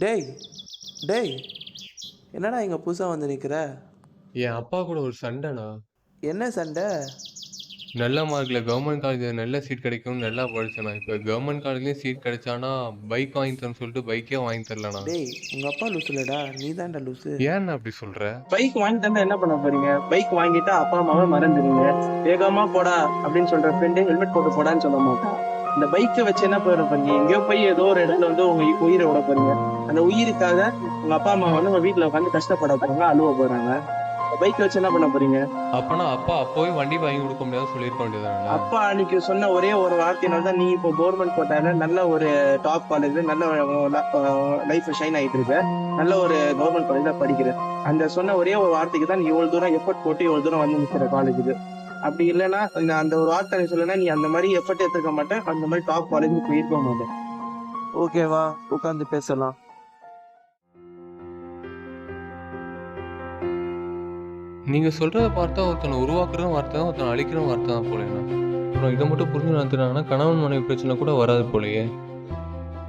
டேய் டேய், என்னடா இங்கே புதுசாக வந்து நிற்கிற? என் அப்பா கூட ஒரு சண்டைண்ணா. என்ன சண்டை? நல்ல மார்க்ல கவர்மெண்ட் காலேஜில் நல்ல சீட் கிடைக்கும்னு நல்லா படிச்சேண்ணா. இப்போ கவர்மெண்ட் காலேஜ்லேயும் சீட் கிடைச்சானா பைக் வாங்கி தரேன்னு சொல்லிட்டு பைக்கே வாங்கி தரலண்ணா. டேய், உங்கள் அப்பா லூசுலடா, நீ தான்டா லூசு. ஏன்னா அப்படி சொல்ற? பைக் வாங்கி தந்தா என்ன பண்ண போறீங்க? பைக் வாங்கிட்டா அப்பா அம்மாவை மறந்துடுவீங்க. வேகமா போடா அப்படின்னு சொல்ற ஃப்ரெண்டு ஹெல்மெட் போட்டு போடான்னு சொல்ல மாட்டான். இந்த பைக்கை வச்சு என்ன போயிட போறீங்க? எங்கேயோ போய் ஏதோ ஒரு இடத்துல வந்து உங்க உயிரை விட போறீங்க. அந்த உயிருக்காக உங்க அப்பா அம்மா வந்து உங்க வீட்டுல உட்காந்து கஷ்டப்பட போறாங்க, அழுவ போறாங்க. பைக்கை வச்சு என்ன பண்ண போறீங்க? அப்பனா அப்பா அப்போவே வண்டி வாங்கி கொடுக்க முடியாது சொல்லியிருக்க வேண்டியதானே? அப்பா அன்னைக்கு சொன்ன ஒரே ஒரு வார்த்தையினால தான் நீ இப்போ கவர்மெண்ட் கோட்டால நல்ல ஒரு டாப் காலேஜ், நல்ல லைஃப் ஷைன் ஆயிட்டு இருக்க, நல்ல ஒரு கவர்மெண்ட் காலேஜ்ல படிக்கிற. அந்த சொன்ன ஒரே ஒரு வார்த்தைக்கு தான் நீ இவ்வளவு தூரம் எஃபர்ட் போட்டு இவ்வளவு தூரம் வந்து நிற்கிற காலேஜுக்கு. அப்படி இல்லைன்னா அந்த ஒரு வார்த்தை நீ சொல்லனா நீ அந்த மாதிரி எஃபர்ட் எடுத்துக்க மாட்டேன், அந்த மாதிரி டாப் காலேஜுக்கு போயிருக்க மாட்டேன். ஓகேவா? உட்காந்து பேசலாம். நீங்க சொல்றத பார்த்தா ஒருத்தனை உருவாக்குற வார்த்தை தான், ஒருத்தனை அழிக்கிற வார்த்தை தான் போலேண்ணா. அப்புறம் இதை மட்டும் புரிஞ்சு நடத்துனாங்கன்னா கணவன் மனைவி பிரச்சனை கூட வராது போலயே.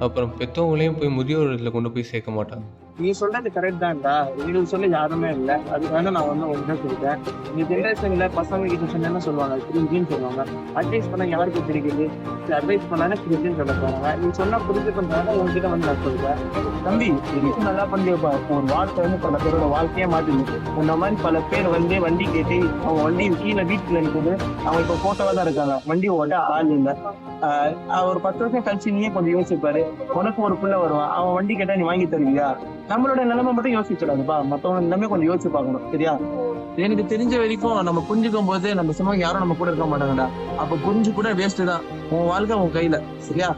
அப்புறம் பெற்றவங்களையும் போய் முதியோர் இடத்துல கொண்டு போய் சேர்க்க மாட்டாங்க. நீ சொல்றது கரெக்ட் தான்டா, உங்களுக்கு சொல்ல யாருமே இல்லை. அதுக்காக நான் வந்து ஒன்றும் சொல்லிட்டேன். இந்த ஜென்ரேஷன்ல பசங்க கிட்ட சொன்னா என்ன சொல்லுவாங்க? கிரிஞ்சின்னு சொல்லுவாங்க. அட்வைஸ் பண்ண யாருக்கு பிடிக்குது? அட்வைஸ் பண்ணாலும் கிரிஞ்சின்னு சொல்ல போறாங்க. நீ சொன்னா புரிஞ்சு பண்றாங்க, உங்ககிட்ட வந்து நான் சொல்றேன். தம்பி, இதுக்கு நல்லா பண்ணியப்பா. ஒரு வார்த்தை வந்து பல பேரோட வாழ்க்கையே மாத்திருக்கு. இந்த மாதிரி பல பேர் வந்து வண்டி கேட்டு அவங்க வண்டி கீழே வீட்டுல இருக்குது, அவங்க இப்ப போட்டோவா தான் இருக்காங்க, வண்டி ஓட்ட ஆள் இல்லை. ஒரு 10 வருஷம் கழிச்சு நீயே கொஞ்சம் யோசிப்பாரு, உனக்கு ஒரு பிள்ளை வருவான், அவன் வண்டி கேட்டா நீ வாங்கி தருவியா? நம்மளோட நிலைமை மட்டும் யோசிச்சிடாதுப்பா, மத்தவங்க நிலைமை கொஞ்சம் யோசிச்சு பார்க்கணும், சரியா? எனக்கு தெரிஞ்ச வரைக்கும் நம்ம புரிஞ்சுக்கும் போது நம்ம சும்மா யாரும் நம்ம கூட இருக்க மாட்டாங்கடா. அப்ப புரிஞ்சு கூட வேஸ்ட் தான். உன் வாழ்க்கை உன் கையில, சரியா?